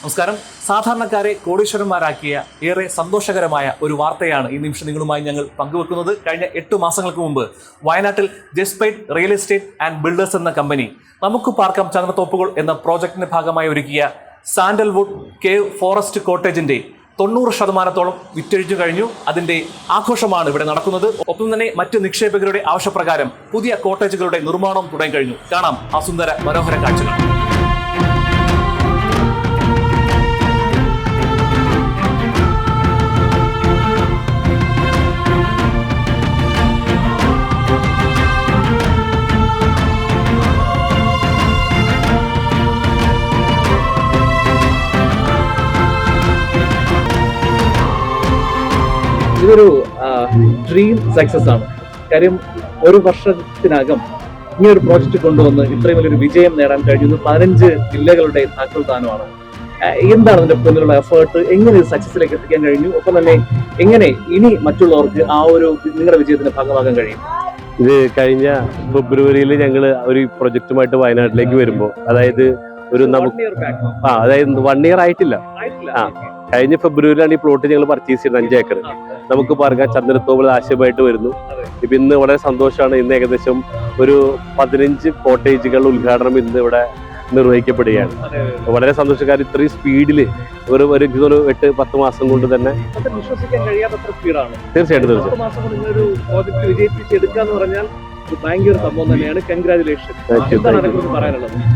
നമസ്കാരം. സാധാരണക്കാരെ കോടീശ്വരന്മാരാക്കിയ ഏറെ സന്തോഷകരമായ ഒരു വാർത്തയാണ് ഈ നിമിഷം നിങ്ങളുമായി ഞങ്ങൾ പങ്കുവെക്കുന്നത്. കഴിഞ്ഞ 8 മാസങ്ങൾക്ക് മുമ്പ് വയനാട്ടിൽ ജസ്പൈറ്റ് റിയൽ എസ്റ്റേറ്റ് ആൻഡ് ബിൽഡേഴ്സ് എന്ന കമ്പനി നമുക്ക് പാർക്കാം ചന്ദ്രത്തോപ്പുകൾ എന്ന പ്രോജക്ടിന്റെ ഭാഗമായി ഒരുക്കിയ സാൻഡൽവുഡ് കേവ് ഫോറസ്റ്റ് കോട്ടേജിന്റെ 90% വിറ്റഴിച്ചു കഴിഞ്ഞു. അതിന്റെ ആഘോഷമാണ് ഇവിടെ നടക്കുന്നത്. ഒപ്പം തന്നെ മറ്റ് നിക്ഷേപകരുടെ ആവശ്യപ്രകാരം പുതിയ കോട്ടേജുകളുടെ നിർമ്മാണം തുടങ്ങി കഴിഞ്ഞു. കാണാം ആ സുന്ദര മനോഹര കാഴ്ചകൾ. ഇതൊരു ഡ്രീം സക്സസ് ആണ്. കാര്യം ഒരു വർഷത്തിനകം ഈ ഒരു പ്രോജക്റ്റ് കൊണ്ടുവന്ന് ഇത്രയും വലിയൊരു വിജയം നേടാൻ കഴിയുന്നത് 15 ജില്ലകളുടെ താക്കോൽദാനമാണ്. എന്താണ് അതിന്റെ പിന്നിലുള്ള എഫേർട്ട്? എങ്ങനെ ഇത് സക്സസിലേക്ക് എത്തിക്കാൻ കഴിഞ്ഞു? ഒപ്പം തന്നെ എങ്ങനെ ഇനി മറ്റുള്ളവർക്ക് ആ ഒരു നിങ്ങളുടെ വിജയത്തിന്റെ ഭാഗമാകാൻ കഴിയും? ഇത് കഴിഞ്ഞ ഫെബ്രുവരിയിൽ ഞങ്ങൾ ഒരു പ്രൊജക്റ്റുമായിട്ട് വയനാട്ടിലേക്ക് വരുമ്പോൾ, അതായത് അതായത് 1 year ആയിട്ടില്ല. കഴിഞ്ഞ ഫെബ്രുവരിയിലാണ് ഈ പ്ലോട്ട് ഞങ്ങൾ പർച്ചേസ് ചെയ്തത്. 5 ഏക്കർ നമുക്ക് പാർക്കാൻ ചന്ദ്രത്തോപ്പിൽ ആശയമായിട്ട് വരുന്നു. ഇപ്പൊ ഇന്ന് വളരെ സന്തോഷമാണ്. ഇന്ന് ഏകദേശം ഒരു 15 കോട്ടേജുകളുടെ ഉദ്ഘാടനം ഇന്ന് ഇവിടെ നിർവഹിക്കപ്പെടുകയാണ്. വളരെ സന്തോഷക്കാർ. ഇത്രയും സ്പീഡില് ഒരു 8-10 മാസം കൊണ്ട് തന്നെ വിശ്വസിക്കാൻ കഴിയാത്തത്ര സ്പീഡാണ്. തീർച്ചയായിട്ടും ഭയങ്കര സംഭവം തന്നെയാണ്. കൺഗ്രാജുലേഷൻ.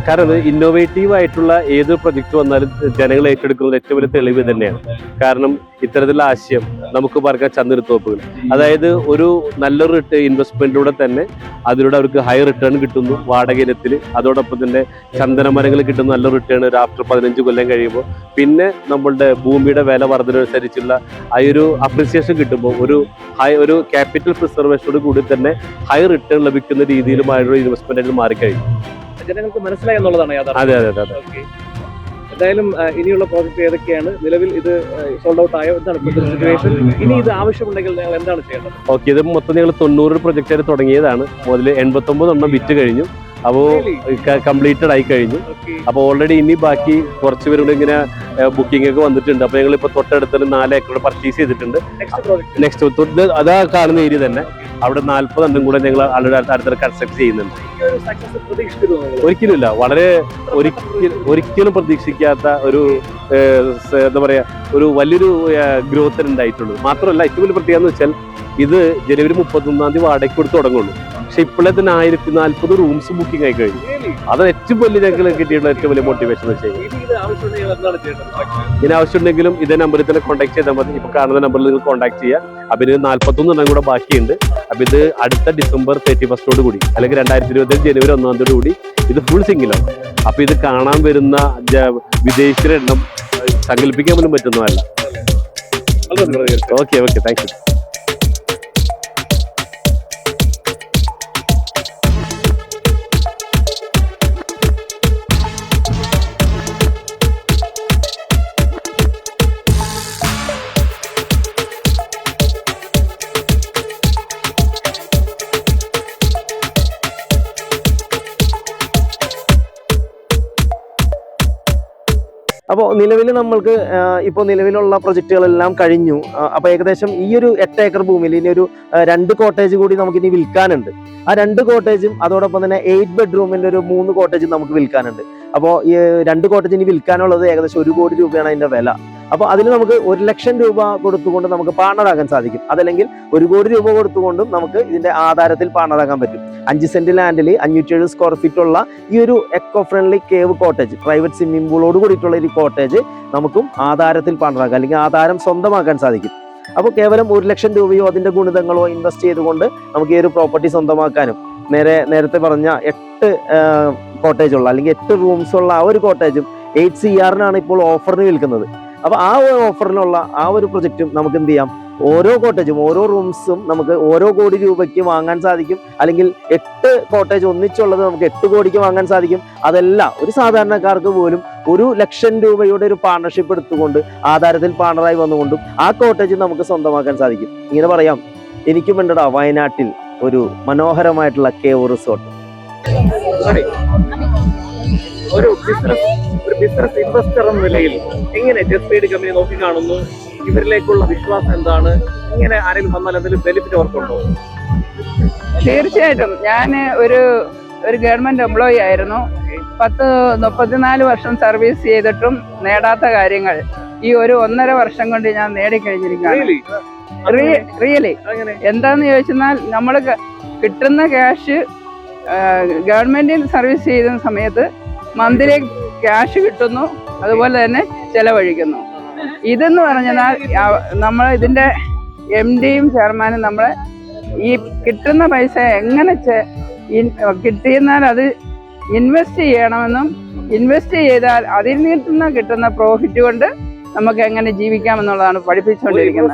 കാരണം ഇന്നോവേറ്റീവ് ആയിട്ടുള്ള ഏത് പ്രൊജക്ട് വന്നാലും ജനങ്ങൾ ഏറ്റെടുക്കുന്നത് ഏറ്റവും വലിയ തെളിവ് തന്നെയാണ്. കാരണം ഇത്തരത്തിലുള്ള ആശയം നമുക്ക് പറയാൻ ചന്ദ്രത്തോപ്പുകൾ, അതായത് ഒരു നല്ലൊരു ഇൻവെസ്റ്റ്മെന്റിലൂടെ തന്നെ അതിലൂടെ അവർക്ക് ഹൈ റിട്ടേൺ കിട്ടുന്നു വാടക ഇനത്തിൽ. അതോടൊപ്പം തന്നെ ചന്ദനമരങ്ങൾ കിട്ടുന്ന നല്ല റിട്ടേൺ ആഫ്റ്റർ 15 കൊല്ലം കഴിയുമ്പോൾ. പിന്നെ നമ്മളുടെ ഭൂമിയുടെ വില വർധനനുസരിച്ചുള്ള ആ ഒരു അപ്രിസിയേഷൻ കിട്ടുമ്പോൾ ഒരു ക്യാപിറ്റൽ പ്രിസർവേഷനോട് കൂടി തന്നെ ഹൈ റിട്ടേൺ ലഭിക്കുന്ന രീതിയിലുമായൊരു ഇൻവെസ്റ്റ്മെന്റ് മാറിക്കഴിഞ്ഞു. ജനങ്ങൾക്ക് മനസ്സിലായി എന്നുള്ളതാണ് യാഥാർത്ഥ്യം. അതെ. എന്തായാലും ഇനിയുള്ള പ്രോജക്റ്റ് ഏതൊക്കെയാണ്? നിലവിൽ ഇത് സോൾഡ് ഔട്ട് ആയോ? എന്താണ് സിറ്റുവേഷൻ? ഇനി ഇത് ആവശ്യമുണ്ടെങ്കിൽ ഞങ്ങൾ എന്താണ് ചെയ്യേണ്ടത്? ഓക്കെ, ഇത് മൊത്തം ഞങ്ങൾ 90 പ്രൊജക്റ്റ് ആയിട്ട് തുടങ്ങിയതാണ്. മുതൽ 89 എണ്ണം വിറ്റ് കഴിഞ്ഞു. അപ്പോൾ കംപ്ലീറ്റഡ് ആയി കഴിഞ്ഞു. അപ്പോൾ ഓൾറെഡി ഇനി ബാക്കി കുറച്ച് പേരുടെ ഇങ്ങനെ ബുക്കിംഗ് ഒക്കെ വന്നിട്ടുണ്ട്. അപ്പോൾ ഞങ്ങൾ ഇപ്പോൾ തൊട്ടടുത്ത് 4 ഏക്കർ പർച്ചേസ് ചെയ്തിട്ടുണ്ട്. നെക്സ്റ്റ് അതാ കാണുന്ന ഏരിയ തന്നെ അവിടെ 40 എണ്ണം കൂടെ ഞങ്ങൾ അടുത്ത കൺസ്ട്രക്ട് ചെയ്യുന്നുണ്ട്. ഒരിക്കലുമില്ല, ഒരിക്കലും പ്രതീക്ഷിക്കാത്ത ഒരു എന്താ പറയാ ഒരു വലിയൊരു ഗ്രോത്ത് ഉണ്ടായിട്ടുള്ളൂ. മാത്രമല്ല ഏറ്റവും വലിയ പ്രത്യേകത എന്ന് വെച്ചാൽ ഇത് ജനുവരി 31 വാടകയ്ക്ക് കൊടുത്ത് തുടങ്ങുള്ളൂ. പക്ഷെ ഇപ്പോഴേ തന്നെ 1040 റൂംസ് ബുക്കിംഗ് ആയി കഴിഞ്ഞു. അത് ഏറ്റവും വലിയ ഞങ്ങൾക്ക് കിട്ടിയിട്ടുള്ള ഏറ്റവും വലിയ മോട്ടിവേഷൻ എന്ന് വെച്ചാൽ ഇതിന് ആവശ്യമുണ്ടെങ്കിലും ഇതേ നമ്പറിൽ തന്നെ കോൺടാക്ട് ചെയ്താൽ മതി. ഇപ്പൊ കാണുന്ന നമ്പറിൽ നിങ്ങൾ കോൺടാക്ട് ചെയ്യുക. അപ്പൊ ഇതിന് 41 എണ്ണം കൂടെ ബാക്കിയുണ്ട്. അപ്പൊ ഇത് അടുത്ത ഡിസംബർ 31 കൂടി അല്ലെങ്കിൽ 2025 ജനുവരി 1 കൂടി ഇത് ഫുൾ സിംഗിളാണ്. അപ്പൊ ഇത് കാണാൻ വരുന്ന വിദേശിയുടെ എണ്ണം സങ്കല്പിക്കാൻ പോലും പറ്റുന്നതല്ല. Okay, thank you. അപ്പോൾ നിലവിൽ നമ്മൾക്ക് ഇപ്പോൾ നിലവിലുള്ള പ്രൊജക്റ്റുകളെല്ലാം കഴിഞ്ഞു. അപ്പോൾ ഏകദേശം ഈ ഒരു 8 ഏക്കർ ഭൂമിയിൽ ഇനി ഒരു 2 കോട്ടേജ് കൂടി നമുക്ക് ഇനി വിൽക്കാനുണ്ട്. ആ 2 കോട്ടേജും അതോടൊപ്പം തന്നെ 8 ബെഡ്റൂമിന്റെ ഒരു 3 കോട്ടേജും നമുക്ക് വിൽക്കാനുണ്ട്. അപ്പോൾ ഈ 2 കോട്ടേജ് ഇനി വിൽക്കാനുള്ളത് ഏകദേശം 1 കോടി രൂപയാണ് അതിന്റെ വില. അപ്പോൾ അതിന് നമുക്ക് 1 ലക്ഷം രൂപ കൊടുത്തുകൊണ്ട് നമുക്ക് പാർട്ണറാകാൻ സാധിക്കും. അതല്ലെങ്കിൽ 1 കോടി രൂപ കൊടുത്തുകൊണ്ടും നമുക്ക് ഇതിന്റെ ആധാരത്തിൽ പാർട്ണറാകാൻ പറ്റും. 5 സെന്റ് ലാൻഡിൽ 507 സ്ക്വയർ ഫീറ്റ് ഉള്ള ഈ ഒരു eco friendly cave cottage, private swimming പൂളോട് കൂടിയിട്ടുള്ള ഒരു കോട്ടേജ് നമുക്കും ആധാരത്തിൽ പാർട്ണറാക്കാം, അല്ലെങ്കിൽ ആധാരം സ്വന്തമാക്കാൻ സാധിക്കും. അപ്പോൾ കേവലം 1 ലക്ഷം രൂപയോ അതിന്റെ ഗുണിതങ്ങളോ ഇൻവെസ്റ്റ് ചെയ്തുകൊണ്ട് നമുക്ക് ഈ ഒരു പ്രോപ്പർട്ടി സ്വന്തമാക്കാനും, നേരത്തെ പറഞ്ഞ 8 കോട്ടേജ് ഉള്ള അല്ലെങ്കിൽ 8 റൂംസ് ഉള്ള ആ ഒരു കോട്ടേജും 8 CR ഇപ്പോൾ ഓഫറിന് വിൽക്കുന്നത്. അപ്പൊ ആ ഒരു ഓഫറിനുള്ള ആ ഒരു പ്രൊജക്റ്റും നമുക്ക് എന്ത് ചെയ്യാം, ഓരോ കോട്ടേജും ഓരോ റൂംസും നമുക്ക് 1 കോടി രൂപയ്ക്ക് വാങ്ങാൻ സാധിക്കും. അല്ലെങ്കിൽ 8 കോട്ടേജ് ഒന്നിച്ചുള്ളത് നമുക്ക് 8 കോടിക്ക് വാങ്ങാൻ സാധിക്കും. അതല്ല, ഒരു സാധാരണക്കാർക്ക് പോലും 1 ലക്ഷം രൂപയുടെ ഒരു പാർട്ണർഷിപ്പ് എടുത്തുകൊണ്ട് ആധാരത്തിൽ പാർട്ണറായി വന്നുകൊണ്ടും ആ കോട്ടേജ് നമുക്ക് സ്വന്തമാക്കാൻ സാധിക്കും. ഇങ്ങനെ പറയാം, എനിക്കും ഉണ്ടടാ വയനാട്ടിൽ ഒരു മനോഹരമായിട്ടുള്ള കേവ് റിസോർട്ട്. ഒരു ബിസിനസ് ഇൻവെസ്റ്റർ എന്ന നിലയിൽ എങ്ങനെ ജസ്പെയ്ഡ് കമ്പനി നോക്കി കാണുന്നു? ഇവരിലേക്കുള്ള വിശ്വാസം എന്താണ്? ഇങ്ങനെ ആരെങ്കിലും വന്നാൽ എന്തെങ്കിലും ബെനിഫിറ്റ് അവർക്കുണ്ടോ? തീർച്ചയായിട്ടും. ഞാൻ ഒരു ഗവൺമെന്റ് എംപ്ലോയി ആയിരുന്നു. 34 വർഷം സർവീസ് ചെയ്തിട്ടും നേടാത്ത കാര്യങ്ങൾ ഈ ഒരു 1.5 വർഷം കൊണ്ട് ഞാൻ നേടിക്കഴിഞ്ഞിരിക്കുകയാണ്. റിയലി എന്താന്ന് ചോദിച്ചാൽ നമ്മൾ കിട്ടുന്ന ക്യാഷ് ഗവൺമെന്റിൽ സർവീസ് ചെയ്യുന്ന സമയത്ത് മന്ത്ലി ക്യാഷ് കിട്ടുന്നു, അതുപോലെ തന്നെ ചെലവഴിക്കുന്നു. ഇതെന്ന് പറഞ്ഞാൽ നമ്മൾ ഇതിന്റെ MDയും ചെയർമാനും നമ്മളെ ഈ കിട്ടുന്ന പൈസ എങ്ങനെ കിട്ടിയെന്നാൽ അത് ഇൻവെസ്റ്റ് ചെയ്യണമെന്നും, ഇൻവെസ്റ്റ് ചെയ്താൽ അതിൽ നിന്ന് കിട്ടുന്ന പ്രോഫിറ്റ് കൊണ്ട് നമുക്ക് എങ്ങനെ ജീവിക്കാമെന്നുള്ളതാണ് പഠിപ്പിച്ചുകൊണ്ടിരിക്കുന്നത്.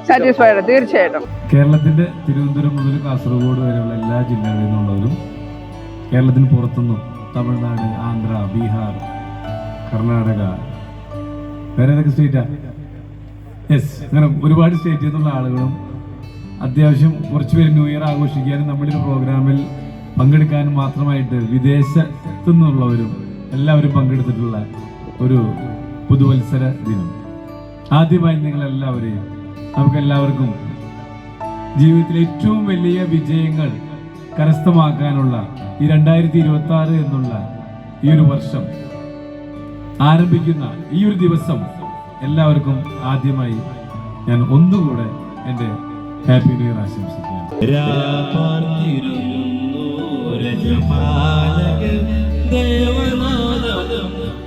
സാറ്റിസ്ഫൈഡ്, തീർച്ചയായിട്ടും. കേരളത്തിന്റെ തിരുവനന്തപുരം മുതൽ കാസർഗോഡ് വരെയുള്ള എല്ലാ ജില്ലകളിൽ നിന്നുള്ളവരും കേരളത്തിന് പുറത്തുനിന്നും തമിഴ്നാട്, ആന്ധ്ര, ബീഹാർ, കർണാടക, വേറെ ഏതൊക്കെ സ്റ്റേറ്റാ? യെസ്, അങ്ങനെ ഒരുപാട് സ്റ്റേറ്റിൽ നിന്നുള്ള ആളുകളും അത്യാവശ്യം കുറച്ചുപേര് ന്യൂ ഇയർ ആഘോഷിക്കാനും നമ്മുടെ ഒരു പ്രോഗ്രാമിൽ പങ്കെടുക്കാനും മാത്രമായിട്ട് വിദേശത്തു നിന്നുള്ളവരും എല്ലാവരും പങ്കെടുത്തിട്ടുള്ള ഒരു പുതുവത്സര ദിനം. ആദ്യമായി നിങ്ങളെല്ലാവരെയും നമുക്കെല്ലാവർക്കും ജീവിതത്തിലെ ഏറ്റവും വലിയ വിജയങ്ങൾ കരസ്ഥമാക്കാനുള്ള ഈ 2026 എന്നുള്ള ഈ ഒരു വർഷം ആരംഭിക്കുന്ന ഈ ഒരു ദിവസം എല്ലാവർക്കും ആദ്യമായി ഞാൻ ഒന്നുകൂടെ എൻ്റെ ഹാപ്പി ന്യൂ ഇയർ ആശംസിക്കുകയാണ്.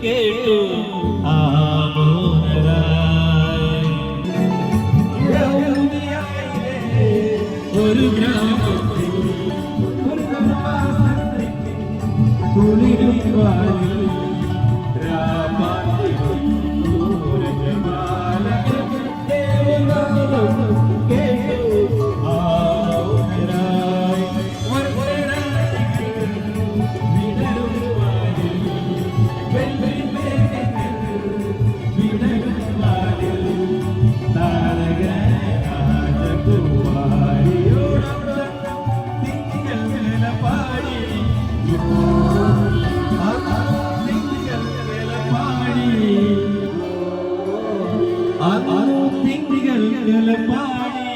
കേട്ടു ഒരു ഗ്രാമത്തിൽ തിങ്കൾ പാടി